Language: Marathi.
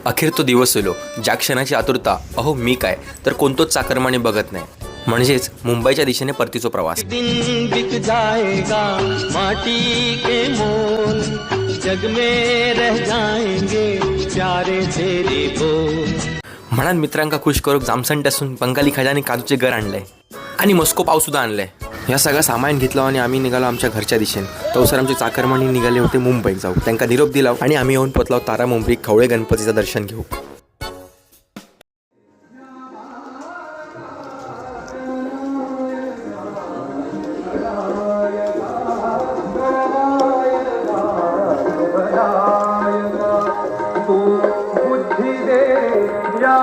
अखेर तो दिवस येलो, ज्या क्षणाची आतुरता अहो मी काय तर कोणतोच चाकरमाने बघत नाही. म्हणजेच मुंबईच्या दिशेने परतीचा प्रवास. दिन बिक जाएगा माटी के मोल, जग में रह जाएंगे प्यारे तेरे बोल. म्हणाल मित्रांका खुश करूक जामसंट्यासून बंगाली खजानी काजूचे घर आणलंय आणि मस्को पाव सुद्धा आणलंय. या सगळं सामान घेतलं आणि आम्ही निघालो आमच्या घरच्या दिशेने. तवसर आमचे चाकरमानी निघाले होते मुंबईत जाऊ. त्यांना निरोप दिला आणि आम्ही येऊन पोचलो तारा मुंबई खवळे गणपतीचं दर्शन घेऊ. बुद्धि दे या